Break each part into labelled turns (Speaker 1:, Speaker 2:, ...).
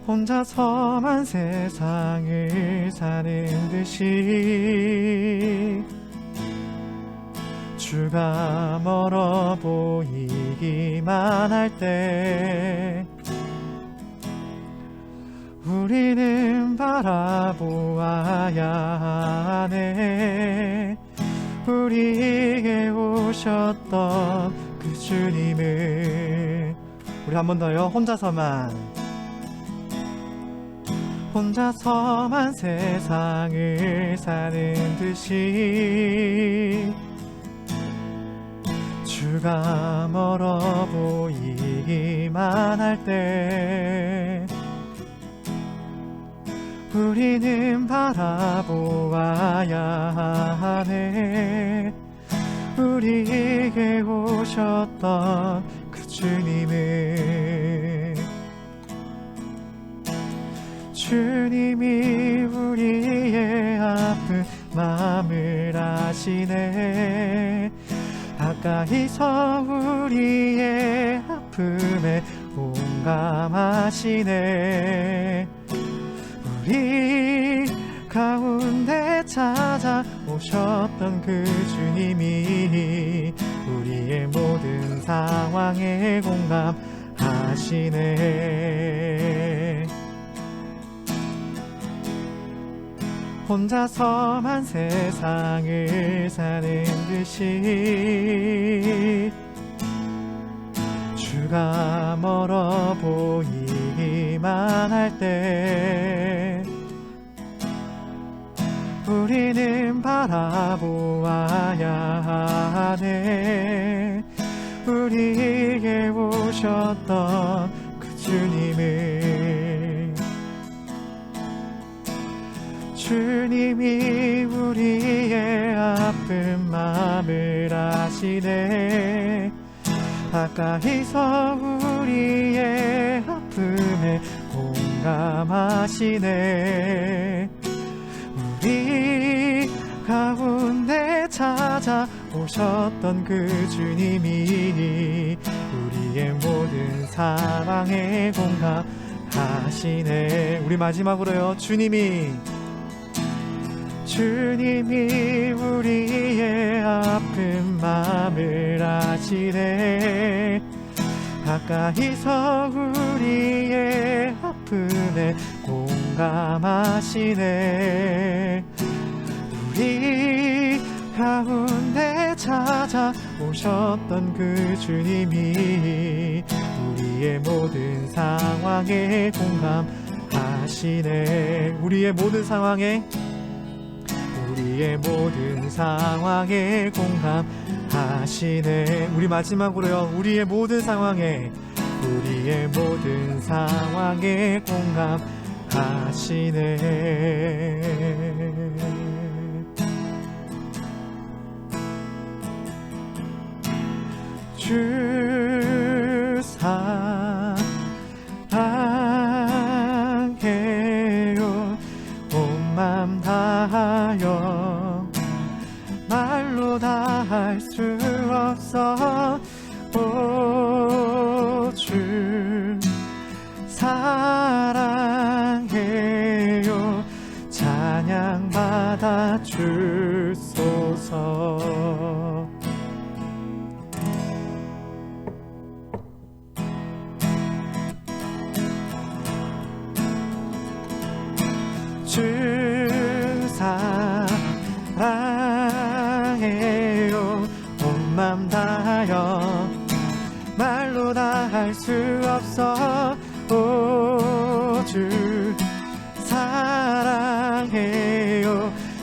Speaker 1: 혼자서만 세상을 사는 듯이 주가 멀어 보이기만 할 때 우리는 바라보아야 하네. 우리에게 오셨던 그 주님을. 우리 한 번 더요. 혼자서만 세상을 사는 듯이 주가 멀어 보이기만 할 때 우리는 바라보아야 하네. 우리에게 오셨던 그 주님을. 주님이 우리의 아픈 마음을 아시네. 가까이서 우리의 아픔에 공감하시네. 우리 가운데 찾아오셨던 그 주님이 우리의 모든 상황에 공감하시네. 혼자서만 세상을 사는 듯이 주가 멀어 보이기만 할 때 우리는 바라보아야 하네. 우리에게 오셨던 그 주님을. 주님이 우리의 아픈 마음을 아시네. 가까이서 우리의 아픔에 공감하시네. 우리 가운데 찾아오셨던 그 주님이 우리의 모든 상황에 공감하시네. 우리 마지막으로요. 주님이 우리의 아픈 마음을 아시네. 가까이서 우리의 아픔에 공감하시네. 우리 가운데 찾아오셨던 그 주님이 우리의 모든 상황에 공감하시네. 우리의 모든 상황에 공감하시네. 우리 마지막으로요. 우리의 모든 상황에 공감하시네. 주 사랑해요. 온 맘 다하여 말로 다 할 수 없어. 오 주 사랑해요. 찬양 받아 주소서. 주 사랑해요. 온 맘 다하여 말로 다 할 수 없어. 오 주 사랑해요.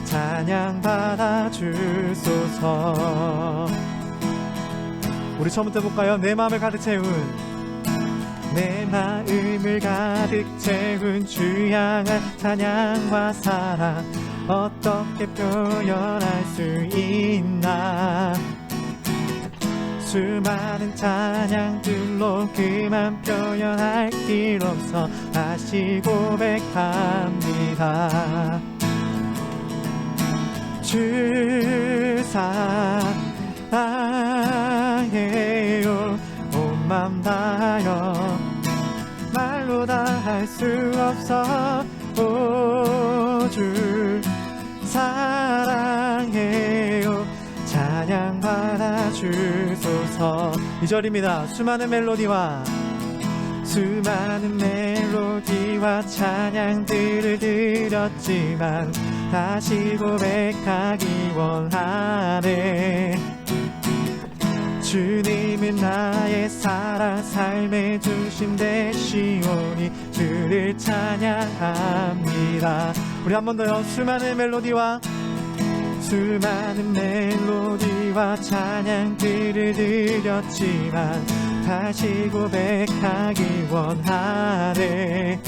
Speaker 1: 찬양 받아 주소서. 우리 처음부터 해볼까요? 내 마음을 가득 채운 주 향한 찬양과 사랑 어떻게 표현할 수 있나. 수많은 찬양들로 그만 표현할 길 없어 다시 고백합니다. 주 사랑해요. 온 맘 다하여 말로 다 할 할 수 없어. 오 주 사랑해요. 찬양 받아주소서. 2절입니다. 수많은 멜로디와 찬양들을 드렸지만 다시 고백하기 원하네. 주님은 나의 사랑, 삶의 중심 되시오니 주를 찬양합니다. 우리 한 번 더요. 수많은 멜로디와 찬양들을 드렸지만 다시 고백하기 원하네.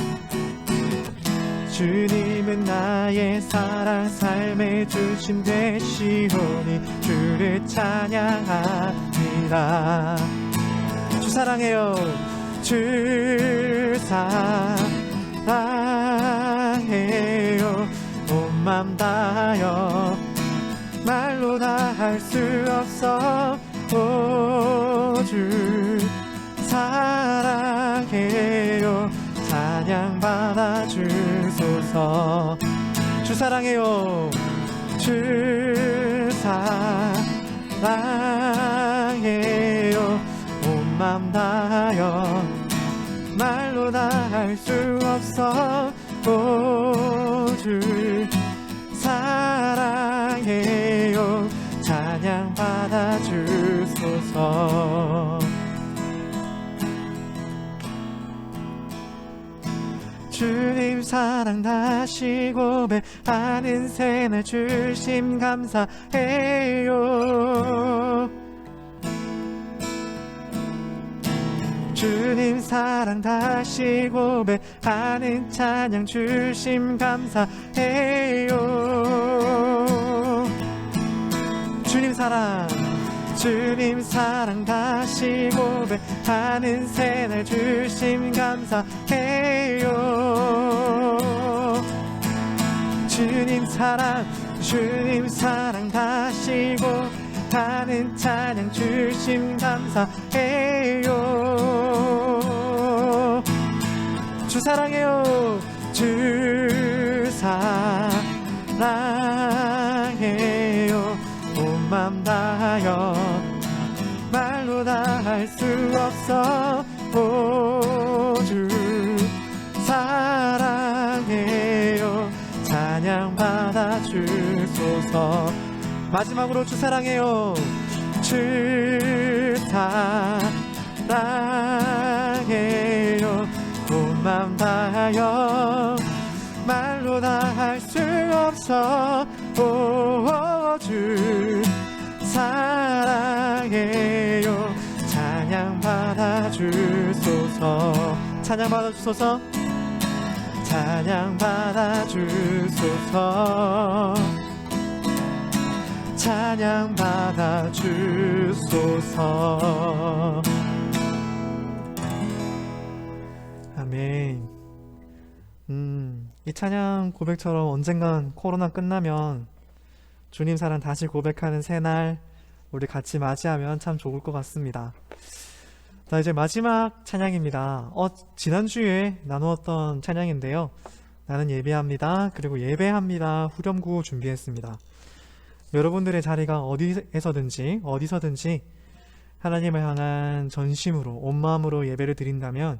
Speaker 1: 주님은 나의 사랑, 삶의 중심 되시오니 주를 찬양합니다. 주 사랑해요. 주 사랑해요. 온 맘 다하여 말로 다 할 수 없어. 오 주 사랑해요. 찬양 받아주소서. 주 사랑해요. 주 사랑해요. 온 맘 다하여 말로 다 할 수 없어. 오 주 사랑해요. 찬양 받아주소서. 주님 사랑 다시 고백하는 새날 주심 감사해요. 주님 사랑 다시 고백하는 찬양 주심 감사해요. 주님 사랑 다시 고백하는 새날 주심 감사해요. 주님 사랑 다시 고백하는 찬양 주심 감사해요. 주 사랑해요. 주 사랑해요. 온 맘 다하여 말로 다 할 수 없어. 오 주 사랑해요. 찬양 받아주소서. 마지막으로 주 사랑해요. 주 사랑해요. 온 맘 다하여 말로 다 할 수 없어. 오 주 사랑해요. 찬양 받아주소서. 찬양 받아주소서. 찬양 받아주소서. 찬양 받아주소서. 아멘. 이 찬양 고백처럼 언젠간 코로나 끝나면 주님 사랑 다시 고백하는 새날 우리 같이 맞이하면 참 좋을 것 같습니다. 자, 이제 마지막 찬양입니다. 지난주에 나누었던 찬양인데요. 나는 예배합니다. 그리고 예배합니다. 후렴구 준비했습니다. 여러분들의 자리가 어디서든지 하나님을 향한 전심으로 온 마음으로 예배를 드린다면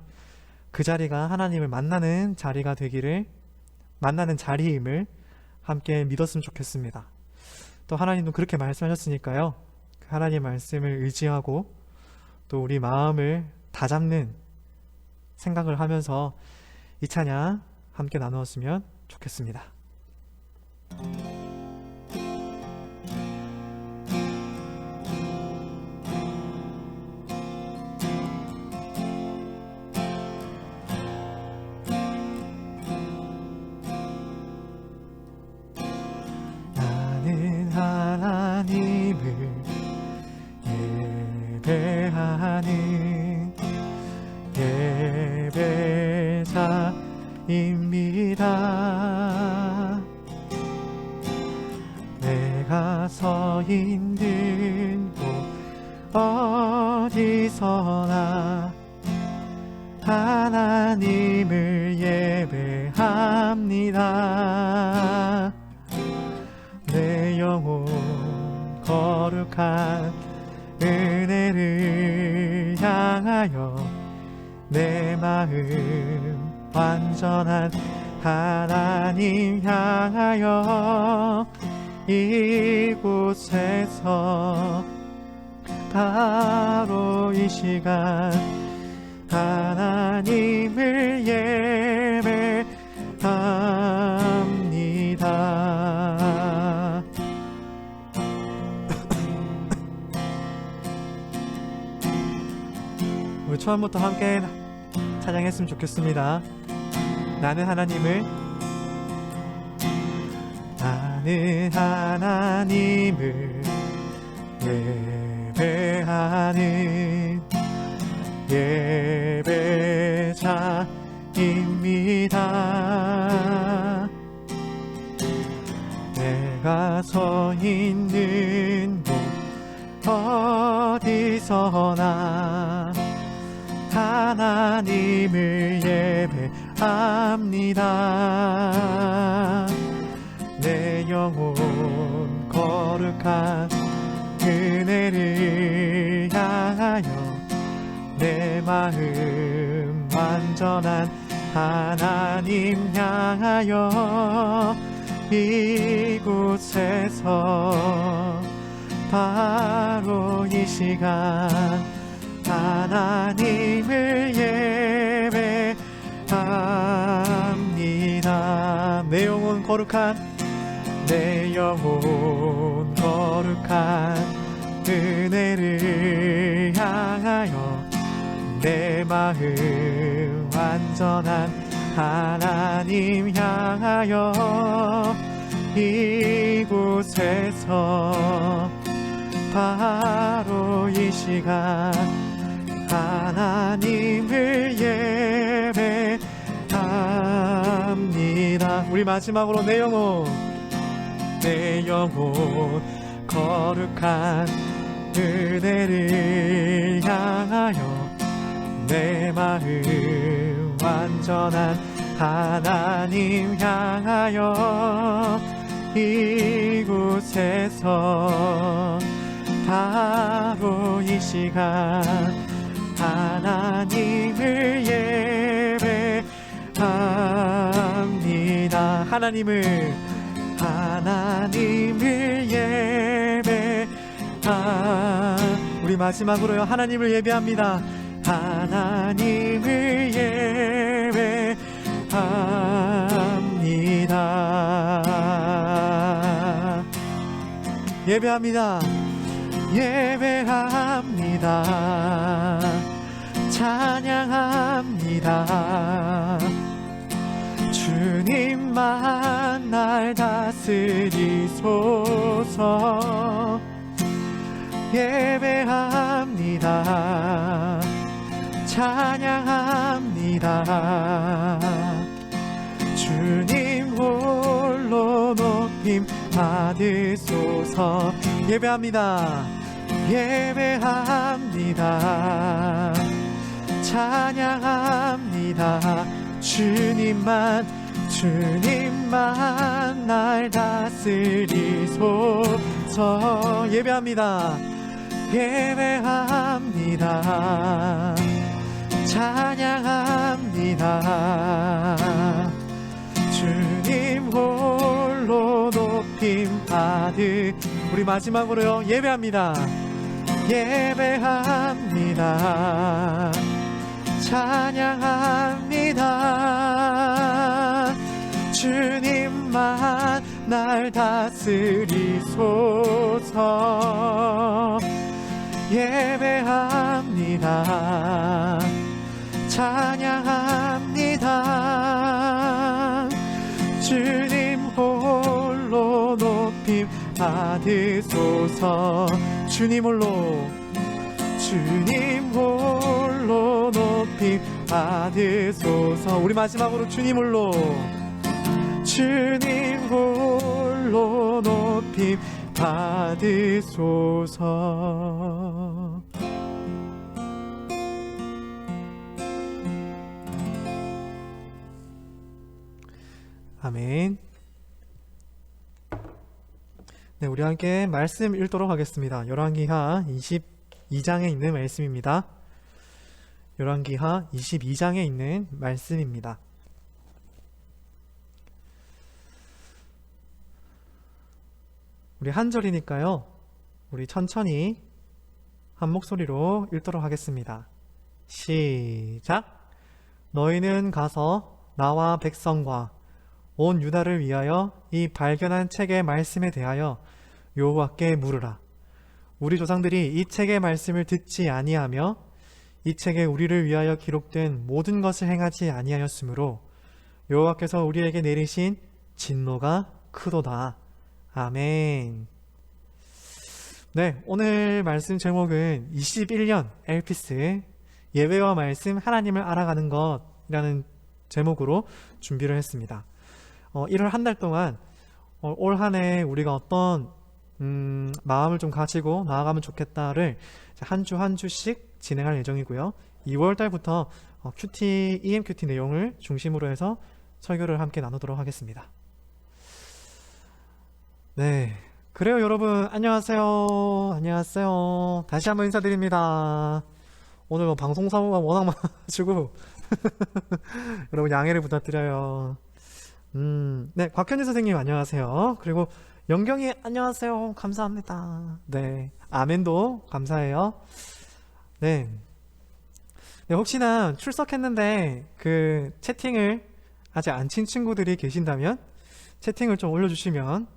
Speaker 1: 그 자리가 하나님을 만나는 자리가 되기를, 만나는 자리임을 함께 믿었으면 좋겠습니다. 또 하나님도 그렇게 말씀하셨으니까요. 하나님 말씀을 의지하고 또 우리 마음을 다잡는 생각을 하면서 이 찬양 함께 나누었으면 좋겠습니다. 나는 하나님을 예배하는 예배자입니다. 내가 서 있는 곳 어디서나 하나님을 예배합니다. 내 영혼 거룩한 은혜를 향하여 내 마음 완전한 하나님 향하여 이곳에서 바로 이 시간 하나님을 예배합니다. 우리 처음부터 함께 찬양했으면 좋겠습니다. 나는 하나님을 예배하는 예배자입니다. 내가 서 있는 곳 어디서나 하나님을 예배합니다. 내 영혼 거룩한 은혜를 향하여 내 마음 완전한 하나님 향하여 이곳에서 바로 이 시간 하나님을 예배합니다. 내 영혼 거룩한 은혜를 향하여 내 마음 완전한 하나님 향하여 이곳에서 바로 이 시간 하나님을 예배합니다. 우리 마지막으로 내 영혼 거룩한 은혜를 향하여 내 마음 완전한 하나님 향하여 이곳에서 바로 이 시간 하나님을 예배합니다. 하나님을 우리 마지막으로요 하나님을 예배합니다. 하나님을 예배합니다. 예배합니다. 찬양합니다. 주님만 날 다스리소서. 예배합니다. 찬양합니다. 주님 홀로 높임 받으소서. 예배합니다. 예배합니다. 찬양합니다. 주님만 날 다스리소서. 예배합니다. 예배합니다. 찬양합니다. 주님 홀로 높임 우리 마지막으로요 예배합니다. 예배합니다. 찬양합니다. 주님만 날 다스리소서. 예배합니다. 찬양합니다. 주님 홀로 높임 받으소서. 주님 홀로 높임 받으소서. 우리 마지막으로 주님 홀로 높임 받으소서. 아멘. 네, 우리 함께 말씀 읽도록 하겠습니다. 열왕기하 22장에 있는 말씀입니다. 열왕기하 22장에 있는 말씀입니다. 우리 한 절이니까요, 우리 천천히 한 목소리로 읽도록 하겠습니다. 시작! 너희는 가서 나와 백성과 온 유다를 위하여 이 발견한 책의 말씀에 대하여 여호와께 물으라. 우리 조상들이 이 책의 말씀을 듣지 아니하며 이 책에 우리를 위하여 기록된 모든 것을 행하지 아니하였으므로 여호와께서 우리에게 내리신 진노가 크도다. 아멘. 네, 오늘 말씀 제목은 21년 엘피스 예배와 말씀 하나님을 알아가는 것이라는 제목으로 준비를 했습니다. 1월 한 달 동안 올 한 해 우리가 어떤 마음을 좀 가지고 나아가면 좋겠다를 한 주 한 주씩 진행할 예정이고요. 2월 달부터 EMQT 내용을 중심으로 해서 설교를 함께 나누도록 하겠습니다. 네, 그래요 여러분, 안녕하세요. 안녕하세요. 다시 한번 인사드립니다. 오늘 방송 사고가 워낙 많아가지고 여러분 양해를 부탁드려요. 네, 곽현희 선생님 안녕하세요. 그리고 영경이 안녕하세요. 감사합니다. 네, 아멘도 감사해요. 네, 혹시나 출석했는데 그 채팅을 아직 안 친 친구들이 계신다면 채팅을 좀 올려주시면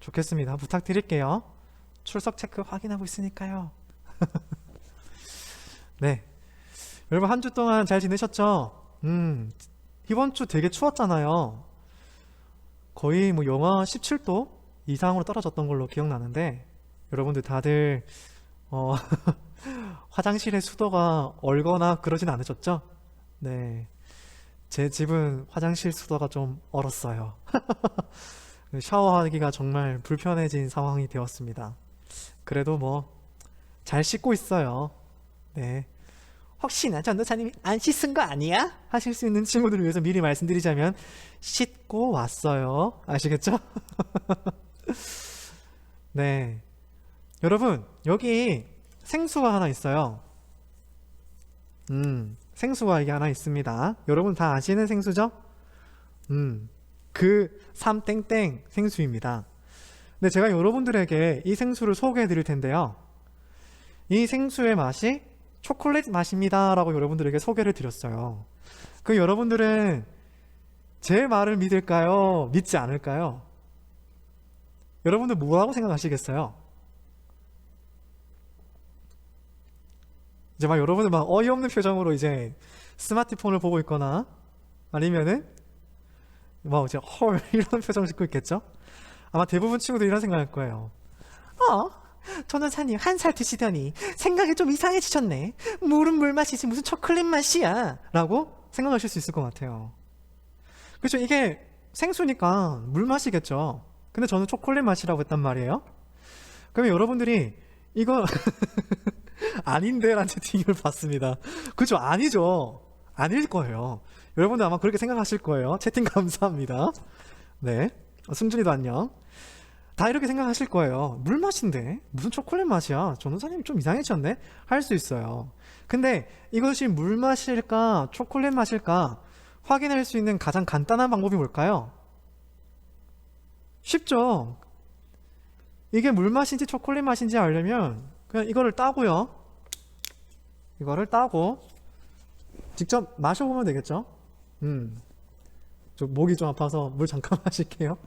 Speaker 1: 좋겠습니다. 부탁드릴게요. 출석 체크 확인하고 있으니까요. 네, 여러분 한 주 동안 잘 지내셨죠? 이번 주 되게 추웠잖아요. 거의 뭐 영하 17도 이상으로 떨어졌던 걸로 기억나는데 여러분들 다들 화장실의 수도가 얼거나 그러진 않으셨죠? 네, 제 집은 화장실 수도가 좀 얼었어요. 샤워하기가 정말 불편해진 상황이 되었습니다. 그래도 뭐 잘 씻고 있어요. 네, 혹시나 전도사님이 안 씻은 거 아니야? 하실 수 있는 친구들을 위해서 미리 말씀드리자면 씻고 왔어요. 아시겠죠? 네, 여러분 여기 생수가 하나 있어요. 생수가 이게 하나 있습니다. 여러분 다 아시는 생수죠? 그 3땡땡 생수입니다. 근데 제가 여러분들에게 이 생수를 소개해 드릴 텐데요, 이 생수의 맛이 초콜릿 맛입니다 라고 여러분들에게 소개를 드렸어요. 그 여러분들은 제 말을 믿을까요? 믿지 않을까요? 여러분들 뭐라고 생각하시겠어요? 이제 막 여러분들 막 어이없는 표정으로 이제 스마트폰을 보고 있거나 아니면은 막 이제 헐 이런 표정 짓고 있겠죠? 아마 대부분 친구들이 이런 생각할 거예요. 전도사님 1살 드시더니 생각이 좀 이상해지셨네. 물은 물 맛이지 무슨 초콜릿 맛이야 라고 생각하실 수 있을 것 같아요. 그렇죠? 이게 생수니까 물 맛이겠죠. 근데 저는 초콜릿 맛이라고 했단 말이에요. 그러면 여러분들이 이거 아닌데 라는 채팅을 봤습니다. 그렇죠? 아니죠. 아닐 거예요. 여러분들 아마 그렇게 생각하실 거예요. 채팅 감사합니다. 네, 승준이도 안녕. 다 이렇게 생각하실 거예요. 물 맛인데 무슨 초콜릿 맛이야, 전도사님 좀 이상해졌네 할 수 있어요. 근데 이것이 물 맛일까 초콜릿 맛일까 확인할 수 있는 가장 간단한 방법이 뭘까요? 쉽죠. 이게 물 맛인지 초콜릿 맛인지 알려면 그냥 이거를 따고요, 이거를 따고 직접 마셔보면 되겠죠. 저 목이 좀 아파서 물 잠깐 마실게요.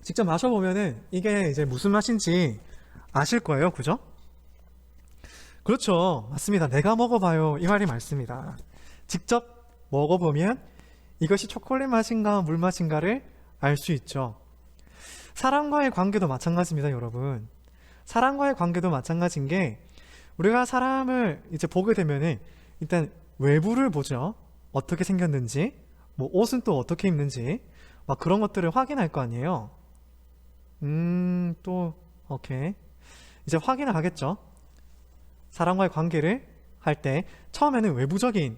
Speaker 1: 직접 마셔보면은 이게 이제 무슨 맛인지 아실 거예요. 그죠? 그렇죠. 맞습니다. 내가 먹어봐요 이 말이 맞습니다. 직접 먹어보면 이것이 초콜릿 맛인가 물 맛인가를 알 수 있죠. 사람과의 관계도 마찬가지입니다. 여러분, 사람과의 관계도 마찬가지인 게 우리가 사람을 이제 보게 되면은 일단 외부를 보죠. 어떻게 생겼는지, 뭐 옷은 또 어떻게 입는지 막 그런 것들을 확인할 거 아니에요. 또 오케이, 이제 확인을 하겠죠. 사람과의 관계를 할 때 처음에는 외부적인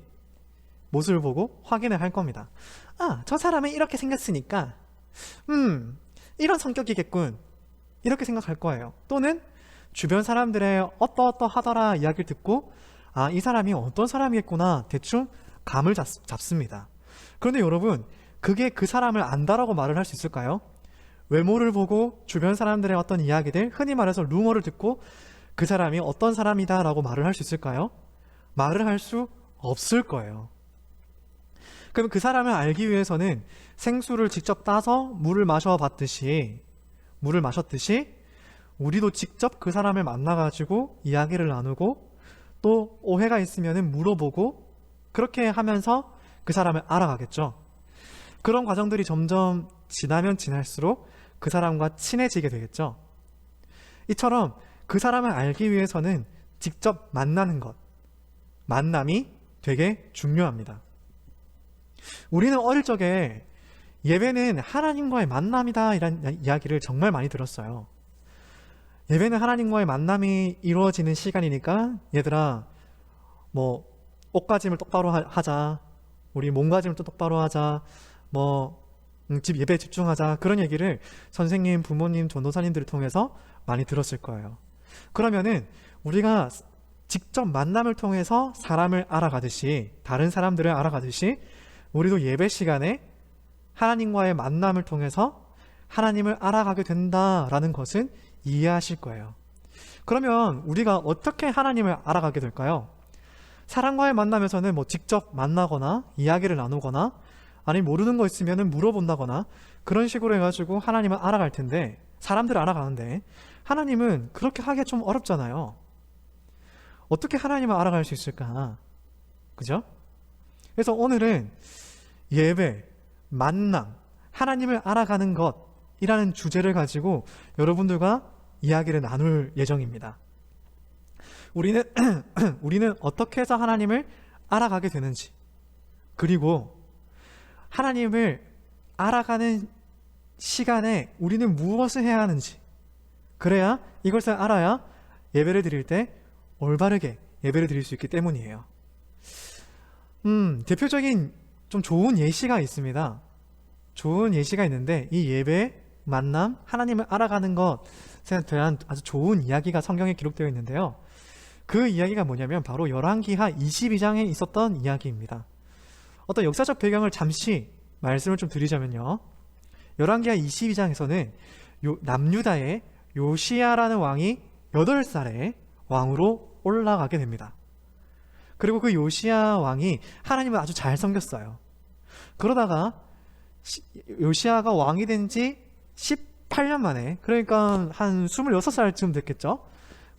Speaker 1: 모습을 보고 확인을 할 겁니다. 아, 저 사람은 이렇게 생겼으니까 이런 성격이겠군, 이렇게 생각할 거예요. 또는 주변 사람들의 어떠하더라 이야기를 듣고 아, 이 사람이 어떤 사람이겠구나 대충 감을 잡습니다. 그런데 여러분, 그게 그 사람을 안다라고 말을 할 수 있을까요? 외모를 보고 주변 사람들의 어떤 이야기들, 흔히 말해서 루머를 듣고 그 사람이 어떤 사람이다 라고 말을 할 수 있을까요? 말을 할 수 없을 거예요. 그럼 그 사람을 알기 위해서는 생수를 직접 따서 물을 마셨듯이 우리도 직접 그 사람을 만나가지고 이야기를 나누고 또 오해가 있으면 물어보고 그렇게 하면서 그 사람을 알아가겠죠. 그런 과정들이 점점 지나면 지날수록 그 사람과 친해지게 되겠죠. 이처럼 그 사람을 알기 위해서는 직접 만나는 것, 만남이 되게 중요합니다. 우리는 어릴 적에 예배는 하나님과의 만남이다 이런 이야기를 정말 많이 들었어요. 예배는 하나님과의 만남이 이루어지는 시간이니까 얘들아, 뭐 옷가짐을 똑바로 하자, 우리 몸가짐을 또 똑바로 하자, 집 예배에 집중하자, 그런 얘기를 선생님, 부모님, 전도사님들을 통해서 많이 들었을 거예요. 그러면은 우리가 직접 만남을 통해서 사람을 알아가듯이, 다른 사람들을 알아가듯이 우리도 예배 시간에 하나님과의 만남을 통해서 하나님을 알아가게 된다라는 것은 이해하실 거예요. 그러면 우리가 어떻게 하나님을 알아가게 될까요? 사람과의 만남에서는 직접 만나거나 이야기를 나누거나 아니면 모르는 거 있으면 물어본다거나 그런 식으로 해가지고 하나님을 알아갈 텐데, 사람들을 알아가는데 하나님은 그렇게 하기가 좀 어렵잖아요. 어떻게 하나님을 알아갈 수 있을까? 그죠? 그래서 오늘은 예배, 만남, 하나님을 알아가는 것이라는 주제를 가지고 여러분들과 이야기를 나눌 예정입니다. 우리는 어떻게 해서 하나님을 알아가게 되는지, 그리고 하나님을 알아가는 시간에 우리는 무엇을 해야 하는지, 그래야 이것을 알아야 예배를 드릴 때 올바르게 예배를 드릴 수 있기 때문이에요. 대표적인 좀 좋은 예시가 있습니다. 좋은 예시가 있는데 이 예배, 만남, 하나님을 알아가는 것에 대한 아주 좋은 이야기가 성경에 기록되어 있는데요. 그 이야기가 뭐냐면 바로 열왕기하 22장에 있었던 이야기입니다. 어떤 역사적 배경을 잠시 말씀을 좀 드리자면요. 열왕기하 22장에서는 남유다의 요시야라는 왕이 8살에 왕으로 올라가게 됩니다. 그리고 그 요시야 왕이 하나님을 아주 잘 섬겼어요. 그러다가 요시야가 왕이 된 지 18년 만에, 그러니까 한 26살쯤 됐겠죠.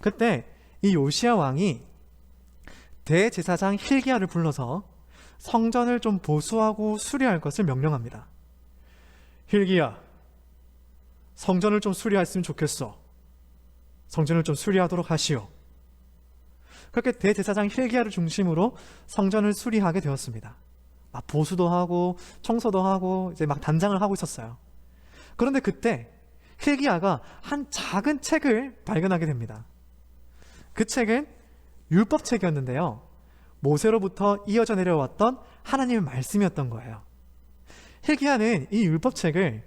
Speaker 1: 그때 이 요시야 왕이 대제사장 힐기야를 불러서 성전을 좀 보수하고 수리할 것을 명령합니다. 힐기야, 성전을 좀 수리했으면 좋겠어. 성전을 좀 수리하도록 하시오. 그렇게 대제사장 힐기야를 중심으로 성전을 수리하게 되었습니다. 막 보수도 하고 청소도 하고 이제 막 단장을 하고 있었어요. 그런데 그때 힐기야가 한 작은 책을 발견하게 됩니다. 그 책은 율법책이었는데요. 모세로부터 이어져 내려왔던 하나님의 말씀이었던 거예요. 힐기야는 이 율법책을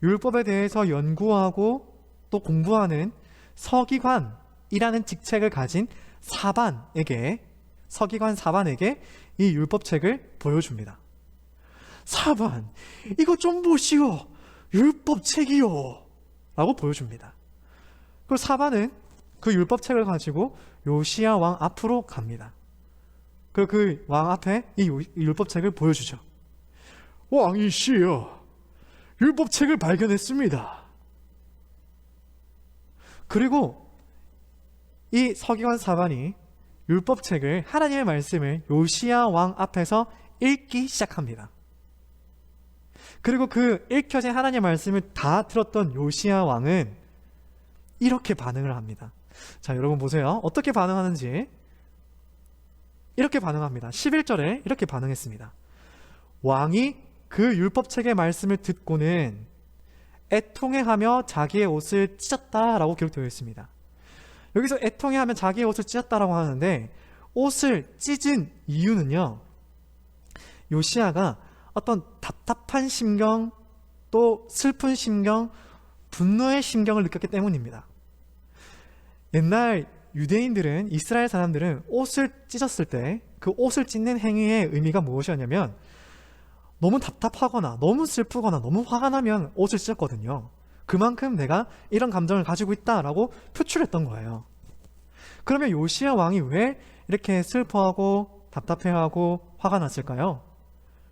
Speaker 1: 율법에 대해서 연구하고 또 공부하는 서기관이라는 직책을 가진 서기관 사반에게 이 율법책을 보여줍니다. 사반, 이거 좀 보시오. 율법책이요. 라고 보여줍니다. 그리고 사반은 그 율법책을 가지고 요시야 왕 앞으로 갑니다. 그 왕 앞에 이 율법책을 보여주죠. 왕이시여, 율법책을 발견했습니다. 그리고 이 서기관 사반이 율법책을, 하나님의 말씀을 요시야 왕 앞에서 읽기 시작합니다. 그리고 그 읽혀진 하나님의 말씀을 다 들었던 요시야 왕은 이렇게 반응을 합니다. 자, 여러분 보세요. 어떻게 반응하는지. 이렇게 반응합니다. 11절에 이렇게 반응했습니다. 왕이 그 율법책의 말씀을 듣고는 애통해하며 자기의 옷을 찢었다라고 기록되어 있습니다. 여기서 애통해하며 자기의 옷을 찢었다라고 하는데, 옷을 찢은 이유는요, 요시야가 어떤 답답한 심경, 또 슬픈 심경, 분노의 심경을 느꼈기 때문입니다. 옛날 유대인들은, 이스라엘 사람들은 옷을 찢었을 때 그 옷을 찢는 행위의 의미가 무엇이었냐면 너무 답답하거나 너무 슬프거나 너무 화가 나면 옷을 찢었거든요. 그만큼 내가 이런 감정을 가지고 있다라고 표출했던 거예요. 그러면 요시야 왕이 왜 이렇게 슬퍼하고 답답해하고 화가 났을까요?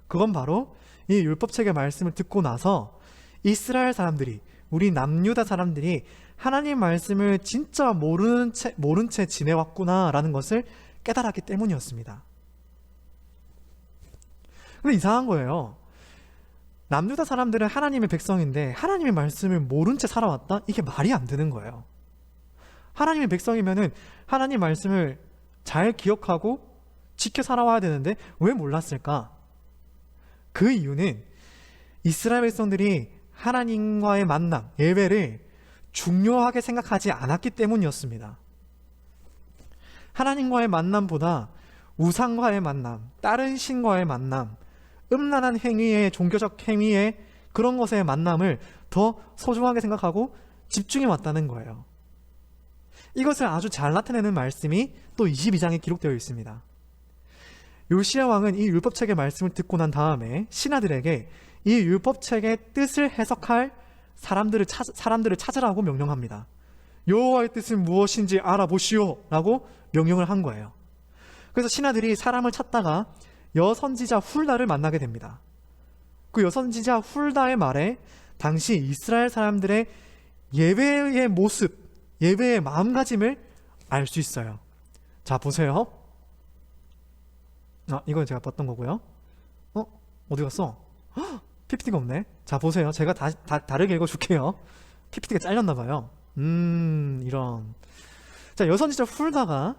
Speaker 1: 그건 바로 이 율법책의 말씀을 듣고 나서 이스라엘 사람들이, 우리 남유다 사람들이 하나님 말씀을 진짜 모른 채 지내왔구나라는 것을 깨달았기 때문이었습니다. 근데 이상한 거예요. 남유다 사람들은 하나님의 백성인데 하나님의 말씀을 모른 채 살아왔다? 이게 말이 안 되는 거예요. 하나님의 백성이면은 하나님 말씀을 잘 기억하고 지켜 살아와야 되는데 왜 몰랐을까? 그 이유는 이스라엘 백성들이 하나님과의 만남, 예배를 중요하게 생각하지 않았기 때문이었습니다. 하나님과의 만남보다 우상과의 만남, 다른 신과의 만남, 음란한 행위의, 종교적 행위의 그런 것의 만남을 더 소중하게 생각하고 집중해 왔다는 거예요. 이것을 아주 잘 나타내는 말씀이 또 22장에 기록되어 있습니다. 요시야 왕은 이 율법책의 말씀을 듣고 난 다음에 신하들에게 이 율법책의 뜻을 해석할 사람들을 찾으라고 명령합니다. 여호와의 뜻은 무엇인지 알아보시오 라고 명령을 한 거예요. 그래서 신하들이 사람을 찾다가 여선지자 훌다를 만나게 됩니다. 그 여선지자 훌다의 말에 당시 이스라엘 사람들의 예배의 모습, 예배의 마음가짐을 알 수 있어요. 자, 보세요. 이건 제가 봤던 거고요. 어디 갔어? PPT가 없네. 자, 보세요. 제가 다르게 읽어줄게요. PPT가 잘렸나봐요. 이런. 자, 여선지자 훌다가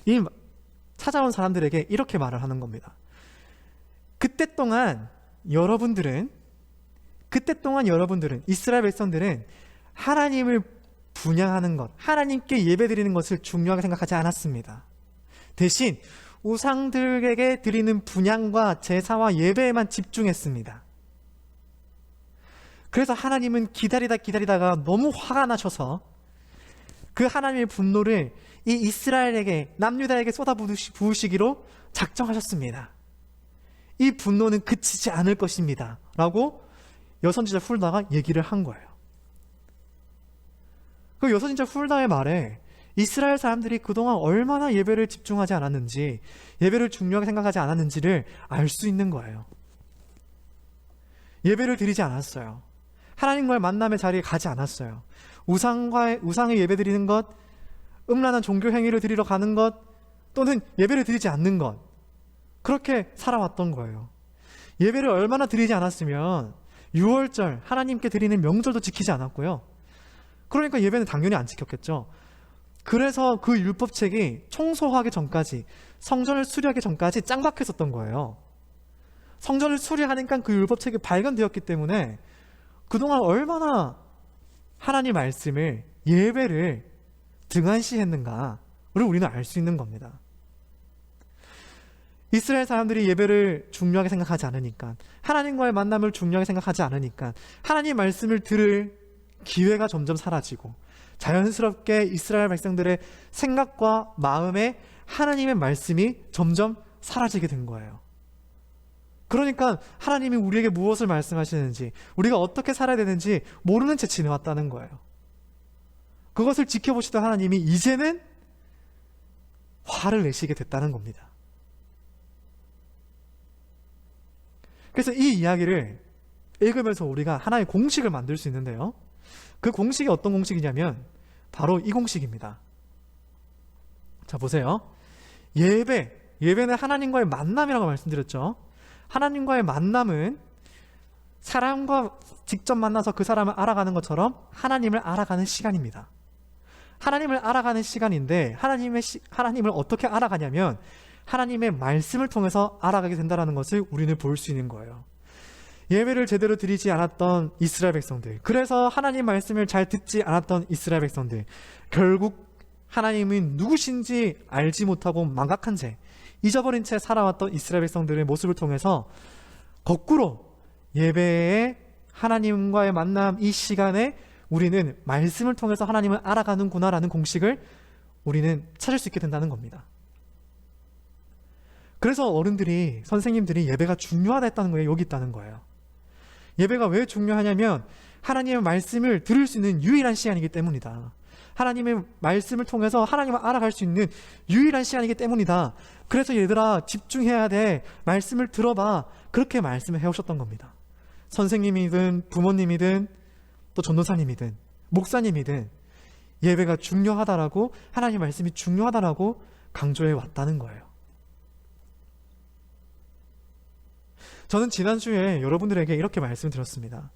Speaker 1: 이 찾아온 사람들에게 이렇게 말을 하는 겁니다. 그때 동안 여러분들은 이스라엘 백성들은 하나님을 분양하는 것, 하나님께 예배드리는 것을 중요하게 생각하지 않았습니다. 대신 우상들에게 드리는 분향과 제사와 예배에만 집중했습니다. 그래서 하나님은 기다리다가 너무 화가 나셔서 그 하나님의 분노를 이 이스라엘에게, 남유다에게 쏟아부으시기로 작정하셨습니다. 이 분노는 그치지 않을 것입니다 라고 여선지자 훌다가 얘기를 한 거예요. 그 여선지자 훌다의 말에 이스라엘 사람들이 그동안 얼마나 예배를 집중하지 않았는지, 예배를 중요하게 생각하지 않았는지를 알 수 있는 거예요. 예배를 드리지 않았어요. 하나님과의 만남의 자리에 가지 않았어요. 우상의 예배 드리는 것, 음란한 종교 행위를 드리러 가는 것, 또는 예배를 드리지 않는 것, 그렇게 살아왔던 거예요. 예배를 얼마나 드리지 않았으면 6월절 하나님께 드리는 명절도 지키지 않았고요. 그러니까 예배는 당연히 안 지켰겠죠. 그래서 그 율법책이 청소하기 전까지, 성전을 수리하기 전까지 짱 박혀 있었던 거예요. 성전을 수리하니까 그 율법책이 발견되었기 때문에 그동안 얼마나 하나님 말씀을, 예배를 등한시했는가를 우리는 알 수 있는 겁니다. 이스라엘 사람들이 예배를 중요하게 생각하지 않으니까, 하나님과의 만남을 중요하게 생각하지 않으니까 하나님 말씀을 들을 기회가 점점 사라지고 자연스럽게 이스라엘 백성들의 생각과 마음에 하나님의 말씀이 점점 사라지게 된 거예요. 그러니까 하나님이 우리에게 무엇을 말씀하시는지, 우리가 어떻게 살아야 되는지 모르는 채 지내왔다는 거예요. 그것을 지켜보시던 하나님이 이제는 화를 내시게 됐다는 겁니다. 그래서 이 이야기를 읽으면서 우리가 하나의 공식을 만들 수 있는데요. 그 공식이 어떤 공식이냐면 바로 이 공식입니다. 자, 보세요. 예배는 하나님과의 만남이라고 말씀드렸죠. 하나님과의 만남은 사람과 직접 만나서 그 사람을 알아가는 것처럼 하나님을 알아가는 시간입니다. 하나님을 알아가는 시간인데 하나님을 어떻게 알아가냐면 하나님의 말씀을 통해서 알아가게 된다는 것을 우리는 볼 수 있는 거예요. 예배를 제대로 드리지 않았던 이스라엘 백성들, 그래서 하나님 말씀을 잘 듣지 않았던 이스라엘 백성들, 결국 하나님이 누구신지 알지 못하고 망각한 채 잊어버린 채 살아왔던 이스라엘 백성들의 모습을 통해서 거꾸로 예배에 하나님과의 만남, 이 시간에 우리는 말씀을 통해서 하나님을 알아가는구나라는 공식을 우리는 찾을 수 있게 된다는 겁니다. 그래서 어른들이, 선생님들이 예배가 중요하다 했다는 거예요. 여기 있다는 거예요. 예배가 왜 중요하냐면 하나님의 말씀을 들을 수 있는 유일한 시간이기 때문이다. 하나님의 말씀을 통해서 하나님을 알아갈 수 있는 유일한 시간이기 때문이다. 그래서 얘들아 집중해야 돼. 말씀을 들어봐. 그렇게 말씀을 해오셨던 겁니다. 선생님이든 부모님이든 또 전도사님이든 목사님이든 예배가 중요하다라고, 하나님의 말씀이 중요하다라고 강조해 왔다는 거예요. 저는 지난주에 여러분들에게 이렇게 말씀드렸습니다.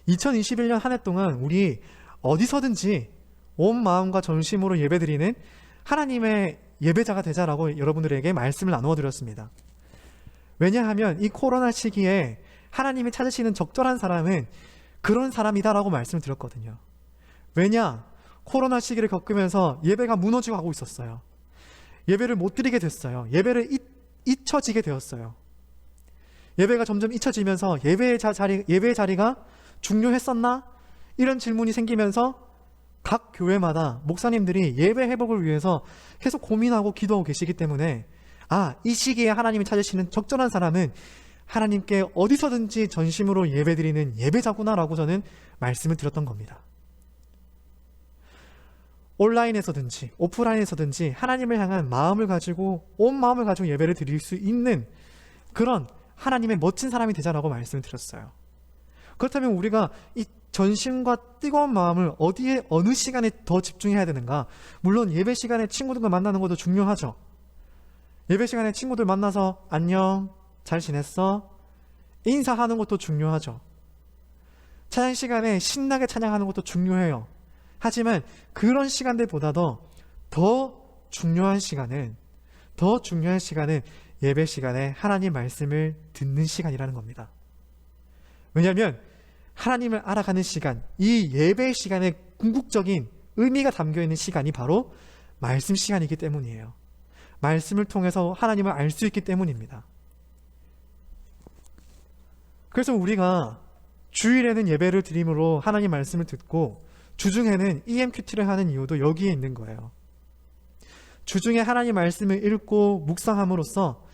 Speaker 1: 2021년 한 해 동안 우리 어디서든지 온 마음과 전심으로 예배드리는 하나님의 예배자가 되자라고 여러분들에게 말씀을 나누어 드렸습니다. 왜냐하면 이 코로나 시기에 하나님이 찾으시는 적절한 사람은 그런 사람이다라고 말씀을 드렸거든요. 왜냐? 코로나 시기를 겪으면서 예배가 무너지고 가고 있었어요. 예배를 못 드리게 됐어요. 예배를 잊혀지게 되었어요. 예배가 점점 잊혀지면서 예배의 자리가 중요했었나? 이런 질문이 생기면서 각 교회마다 목사님들이 예배 회복을 위해서 계속 고민하고 기도하고 계시기 때문에 이 시기에 하나님이 찾으시는 적절한 사람은 하나님께 어디서든지 전심으로 예배드리는 예배자구나라고 저는 말씀을 드렸던 겁니다. 온라인에서든지 오프라인에서든지 하나님을 향한 마음을 가지고, 온 마음을 가지고 예배를 드릴 수 있는 그런 하나님의 멋진 사람이 되자라고 말씀을 드렸어요. 그렇다면 우리가 이 전심과 뜨거운 마음을 어디에, 어느 시간에 더 집중해야 되는가? 물론 예배 시간에 친구들과 만나는 것도 중요하죠. 예배 시간에 친구들 만나서 안녕, 잘 지냈어? 인사하는 것도 중요하죠. 찬양 시간에 신나게 찬양하는 것도 중요해요. 하지만 그런 시간들보다도 더 중요한 시간은 예배 시간에 하나님 말씀을 듣는 시간이라는 겁니다. 왜냐하면 하나님을 알아가는 시간, 이 예배 시간에 궁극적인 의미가 담겨있는 시간이 바로 말씀 시간이기 때문이에요. 말씀을 통해서 하나님을 알 수 있기 때문입니다. 그래서 우리가 주일에는 예배를 드림으로 하나님 말씀을 듣고 주중에는 EMQT를 하는 이유도 여기에 있는 거예요. 주중에 하나님 말씀을 읽고 묵상함으로써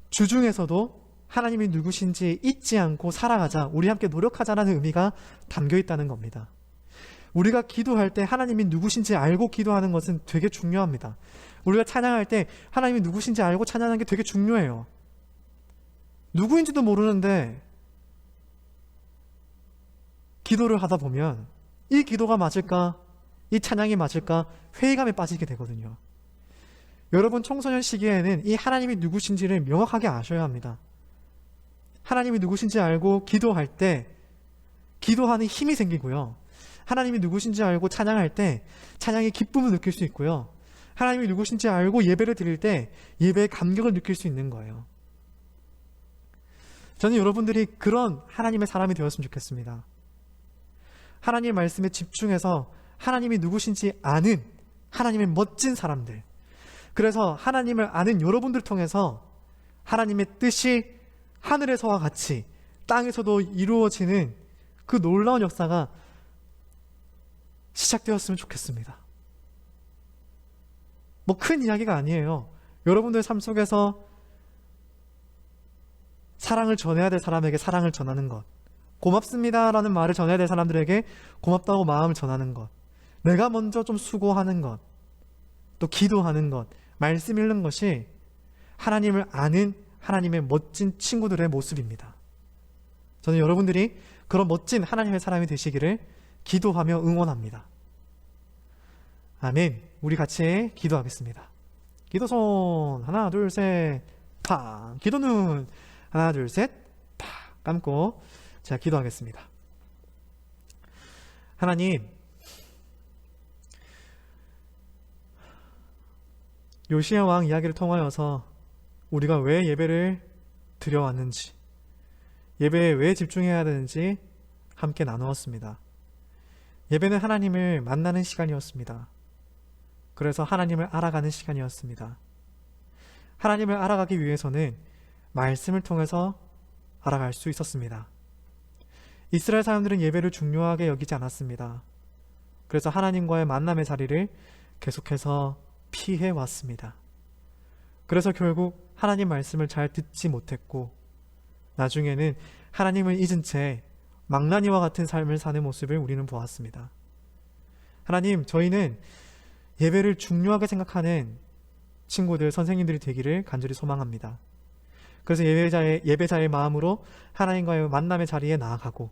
Speaker 1: 주중에서도 하나님이 누구신지 잊지 않고 살아가자, 우리 함께 노력하자라는 의미가 담겨 있다는 겁니다. 우리가 기도할 때 하나님이 누구신지 알고 기도하는 것은 되게 중요합니다. 우리가 찬양할 때 하나님이 누구신지 알고 찬양하는 게 되게 중요해요. 누구인지도 모르는데 기도를 하다 보면 이 기도가 맞을까? 이 찬양이 맞을까? 회의감에 빠지게 되거든요. 여러분, 청소년 시기에는 이 하나님이 누구신지를 명확하게 아셔야 합니다. 하나님이 누구신지 알고 기도할 때 기도하는 힘이 생기고요. 하나님이 누구신지 알고 찬양할 때 찬양의 기쁨을 느낄 수 있고요. 하나님이 누구신지 알고 예배를 드릴 때 예배의 감격을 느낄 수 있는 거예요. 저는 여러분들이 그런 하나님의 사람이 되었으면 좋겠습니다. 하나님의 말씀에 집중해서 하나님이 누구신지 아는 하나님의 멋진 사람들, 그래서 하나님을 아는 여러분들 통해서 하나님의 뜻이 하늘에서와 같이 땅에서도 이루어지는 그 놀라운 역사가 시작되었으면 좋겠습니다. 뭐 큰 이야기가 아니에요. 여러분들의 삶 속에서 사랑을 전해야 될 사람에게 사랑을 전하는 것, 고맙습니다 라는 말을 전해야 될 사람들에게 고맙다고 마음을 전하는 것, 내가 먼저 좀 수고하는 것, 또 기도하는 것, 말씀 읽는 것이 하나님을 아는 하나님의 멋진 친구들의 모습입니다. 저는 여러분들이 그런 멋진 하나님의 사람이 되시기를 기도하며 응원합니다. 아멘. 우리 같이 기도하겠습니다. 기도손 하나 둘 셋 팍, 기도눈 하나 둘 셋 팍 감고 제가 기도하겠습니다. 하나님, 요시야 왕 이야기를 통하여서 우리가 왜 예배를 드려왔는지, 예배에 왜 집중해야 되는지 함께 나누었습니다. 예배는 하나님을 만나는 시간이었습니다. 그래서 하나님을 알아가는 시간이었습니다. 하나님을 알아가기 위해서는 말씀을 통해서 알아갈 수 있었습니다. 이스라엘 사람들은 예배를 중요하게 여기지 않았습니다. 그래서 하나님과의 만남의 자리를 계속해서 피해 왔습니다. 그래서 결국 하나님 말씀을 잘 듣지 못했고 나중에는 하나님을 잊은 채 망나니와 같은 삶을 사는 모습을 우리는 보았습니다. 하나님, 저희는 예배를 중요하게 생각하는 친구들, 선생님들이 되기를 간절히 소망합니다. 그래서 예배자의 마음으로 하나님과의 만남의 자리에 나아가고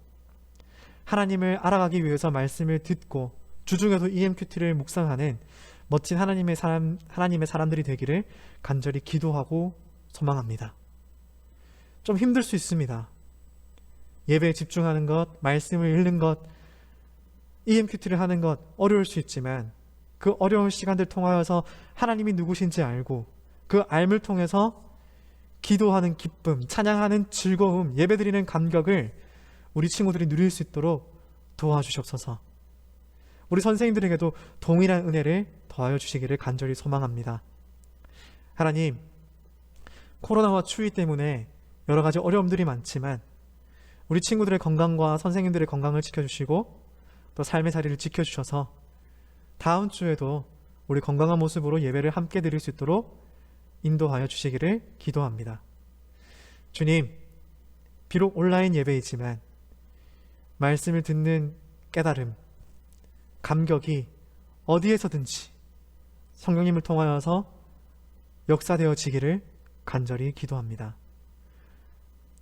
Speaker 1: 하나님을 알아가기 위해서 말씀을 듣고 주중에도 EMQT를 묵상하는 멋진 하나님의 사람들이 되기를 간절히 기도하고 소망합니다. 좀 힘들 수 있습니다. 예배에 집중하는 것, 말씀을 읽는 것, EMQT를 하는 것 어려울 수 있지만 그 어려운 시간들 통하여서 하나님이 누구신지 알고 그 알을 통해서 기도하는 기쁨, 찬양하는 즐거움, 예배드리는 감격을 우리 친구들이 누릴 수 있도록 도와주시옵소서. 우리 선생님들에게도 동일한 은혜를 더하여 주시기를 간절히 소망합니다. 하나님, 코로나와 추위 때문에 여러 가지 어려움들이 많지만 우리 친구들의 건강과 선생님들의 건강을 지켜주시고 또 삶의 자리를 지켜주셔서 다음 주에도 우리 건강한 모습으로 예배를 함께 드릴 수 있도록 인도하여 주시기를 기도합니다. 주님, 비록 온라인 예배이지만 말씀을 듣는 깨달음, 감격이 어디에서든지 성령님을 통하여서 역사되어지기를 간절히 기도합니다.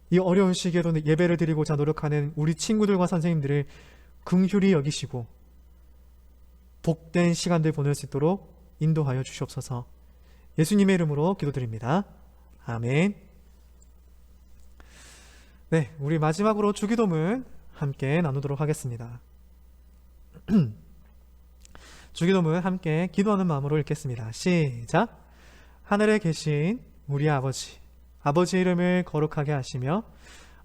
Speaker 1: 이 어려운 시기에도 예배를 드리고자 노력하는 우리 친구들과 선생님들을 긍휼히 여기시고 복된 시간들 보낼 수 있도록 인도하여 주시옵소서. 예수님의 이름으로 기도드립니다. 아멘. 네, 우리 마지막으로 주기도문 함께 나누도록 하겠습니다. 주기도문 함께 기도하는 마음으로 읽겠습니다. 시작. 하늘에 계신 우리 아버지, 아버지의 이름을 거룩하게 하시며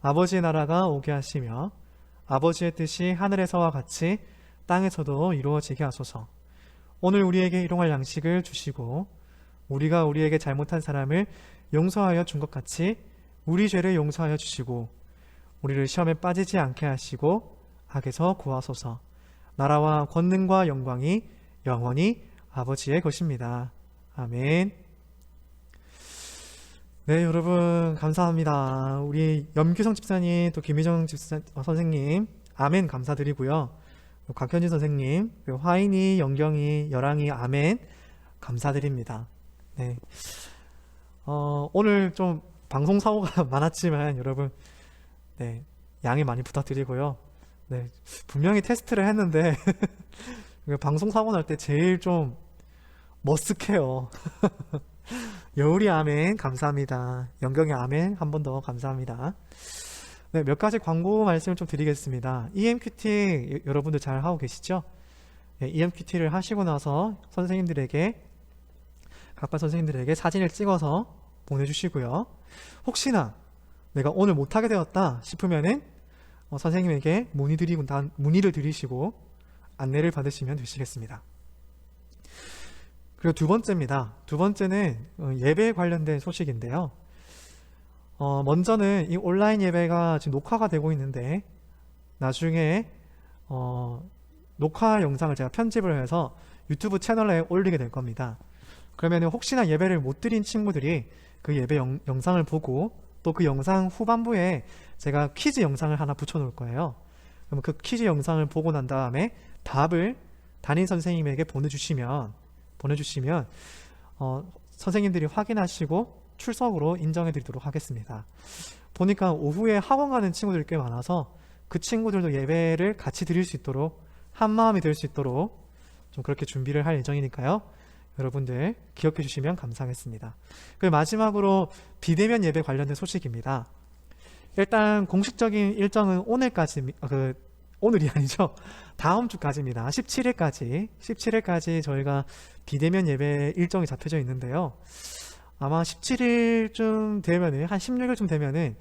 Speaker 1: 아버지의 나라가 오게 하시며 아버지의 뜻이 하늘에서와 같이 땅에서도 이루어지게 하소서. 오늘 우리에게 일용할 양식을 주시고 우리가 우리에게 잘못한 사람을 용서하여 준 것 같이 우리 죄를 용서하여 주시고 우리를 시험에 빠지지 않게 하시고 악에서 구하소서. 나라와 권능과 영광이 영원히 아버지의 것입니다. 아멘. 네, 여러분 감사합니다. 우리 염규성 집사님, 또 김희정 선생님 아멘 감사드리고요. 곽현진 선생님, 화인이, 영경이, 여랑이 아멘 감사드립니다. 네, 오늘 좀 방송 사고가 많았지만 여러분 네, 양해 많이 부탁드리고요. 네, 분명히 테스트를 했는데 방송 사고 날 때 제일 좀 머쓱해요. 여울이 아멘 감사합니다. 영경이 아멘 한 번 더 감사합니다. 네, 몇 가지 광고 말씀을 좀 드리겠습니다. EMQT 여러분들 잘 하고 계시죠? 네, EMQT를 하시고 나서 각반 선생님들에게 사진을 찍어서 보내주시고요. 혹시나 내가 오늘 못하게 되었다 싶으면은 선생님에게 문의를 드리시고 안내를 받으시면 되시겠습니다. 그리고 두 번째입니다. 두 번째는 예배에 관련된 소식인데요. 먼저는 이 온라인 예배가 지금 녹화가 되고 있는데 나중에 녹화 영상을 제가 편집을 해서 유튜브 채널에 올리게 될 겁니다. 그러면 혹시나 예배를 못 드린 친구들이 그 예배 영상을 보고 또 그 영상 후반부에 제가 퀴즈 영상을 하나 붙여놓을 거예요. 그럼 그 퀴즈 영상을 보고 난 다음에 답을 담임 선생님에게 보내주시면 선생님들이 확인하시고 출석으로 인정해 드리도록 하겠습니다. 보니까 오후에 학원 가는 친구들이 꽤 많아서 그 친구들도 예배를 같이 드릴 수 있도록 한마음이 될 수 있도록 좀 그렇게 준비를 할 예정이니까요. 여러분들 기억해 주시면 감사하겠습니다. 그리고 마지막으로 비대면 예배 관련된 소식입니다. 일단 공식적인 일정은 오늘이 아니죠. 다음 주까지입니다. 17일까지 저희가 비대면 예배 일정이 잡혀져 있는데요. 아마 17일쯤 되면은, 한 16일쯤 되면은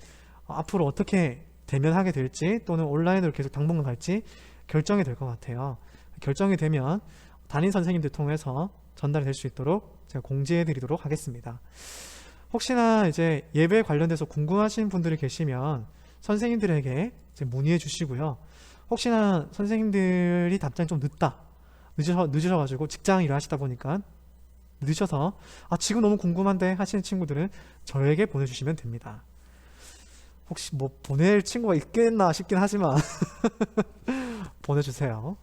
Speaker 1: 앞으로 어떻게 대면하게 될지 또는 온라인으로 계속 당분간 갈지 결정이 될 것 같아요. 결정이 되면 담임 선생님들 통해서 전달이 될 수 있도록 제가 공지해 드리도록 하겠습니다. 혹시나 이제 예배 관련돼서 궁금하신 분들이 계시면 선생님들에게 이제 문의해 주시고요. 혹시나 선생님들이 답장이 좀 늦으셔가지고 직장 일을 하시다 보니까 늦으셔서 지금 너무 궁금한데 하시는 친구들은 저에게 보내주시면 됩니다. 혹시 뭐 보낼 친구가 있겠나 싶긴 하지만 보내주세요.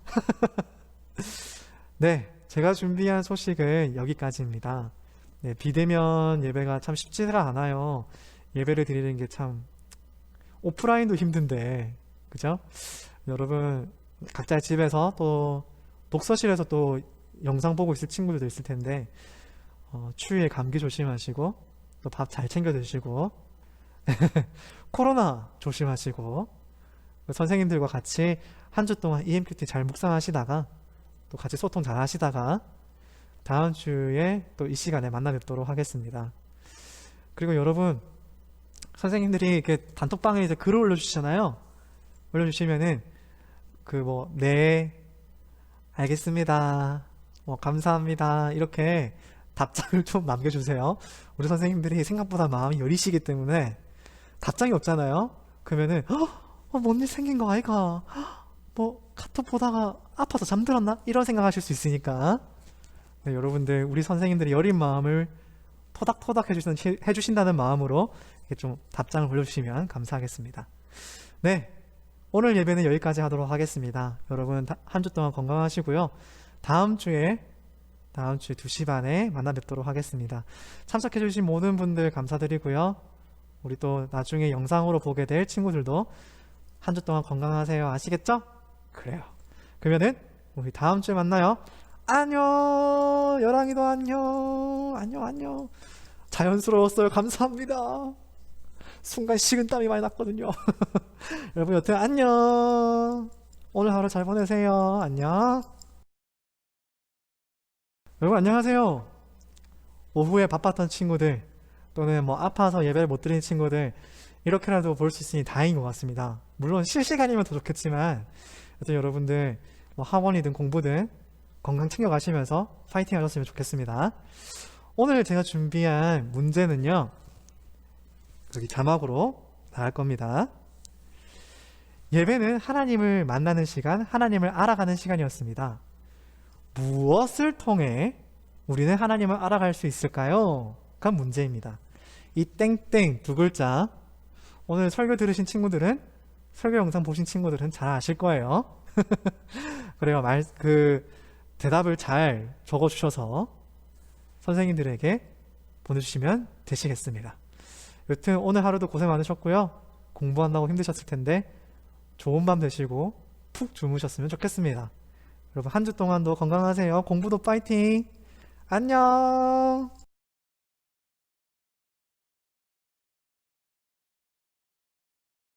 Speaker 1: 네, 제가 준비한 소식은 여기까지입니다. 네, 비대면 예배가 참 쉽지가 않아요. 예배를 드리는 게 참 오프라인도 힘든데, 그죠? 여러분 각자의 집에서 또 독서실에서 또 영상 보고 있을 친구들도 있을 텐데 추위에 감기 조심하시고 또 밥 잘 챙겨 드시고 코로나 조심하시고 선생님들과 같이 한 주 동안 EMQT 잘 묵상하시다가 또 같이 소통 잘 하시다가 다음 주에 또 이 시간에 만나 뵙도록 하겠습니다. 그리고 여러분 선생님들이 이렇게 단톡방에 이제 글을 올려주시잖아요. 올려주시면은 네, 알겠습니다. 감사합니다. 이렇게 답장을 좀 남겨주세요. 우리 선생님들이 생각보다 마음이 여리시기 때문에 답장이 없잖아요. 그러면은 뭔 일 생긴 거 아이가? 카톡 보다가 아파서 잠들었나? 이런 생각하실 수 있으니까 네, 여러분들 우리 선생님들이 여린 마음을 토닥토닥 해주신다는 마음으로 이렇게 좀 답장을 올려주시면 감사하겠습니다. 네, 오늘 예배는 여기까지 하도록 하겠습니다. 여러분 한 주 동안 건강하시고요. 다음 주에 2시 반에 만나 뵙도록 하겠습니다. 참석해주신 모든 분들 감사드리고요. 우리 또 나중에 영상으로 보게 될 친구들도 한 주 동안 건강하세요. 아시겠죠? 그래요. 그러면은 우리 다음 주에 만나요. 안녕. 여랑이도 안녕. 안녕. 자연스러웠어요. 감사합니다. 순간 식은땀이 많이 났거든요. 여러분 여튼 안녕. 오늘 하루 잘 보내세요. 안녕. 여러분 안녕하세요. 오후에 바빴던 친구들 또는 아파서 예배를 못 드리는 친구들 이렇게라도 볼 수 있으니 다행인 것 같습니다. 물론 실시간이면 더 좋겠지만 여튼 여러분들 학원이든 공부든 건강 챙겨가시면서 파이팅 하셨으면 좋겠습니다. 오늘 제가 준비한 문제는요, 여기 자막으로 나갈 겁니다. 예배는 하나님을 만나는 시간, 하나님을 알아가는 시간이었습니다. 무엇을 통해 우리는 하나님을 알아갈 수 있을까요? 가 문제입니다. 이 땡땡 두 글자, 오늘 설교 들으신 친구들은, 설교 영상 보신 친구들은 잘 아실 거예요. 그래요. 대답을 잘 적어주셔서 선생님들에게 보내주시면 되시겠습니다. 여튼 오늘 하루도 고생 많으셨고요. 공부한다고 힘드셨을 텐데 좋은 밤 되시고 푹 주무셨으면 좋겠습니다. 여러분 한 주 동안도 건강하세요. 공부도 파이팅! 안녕!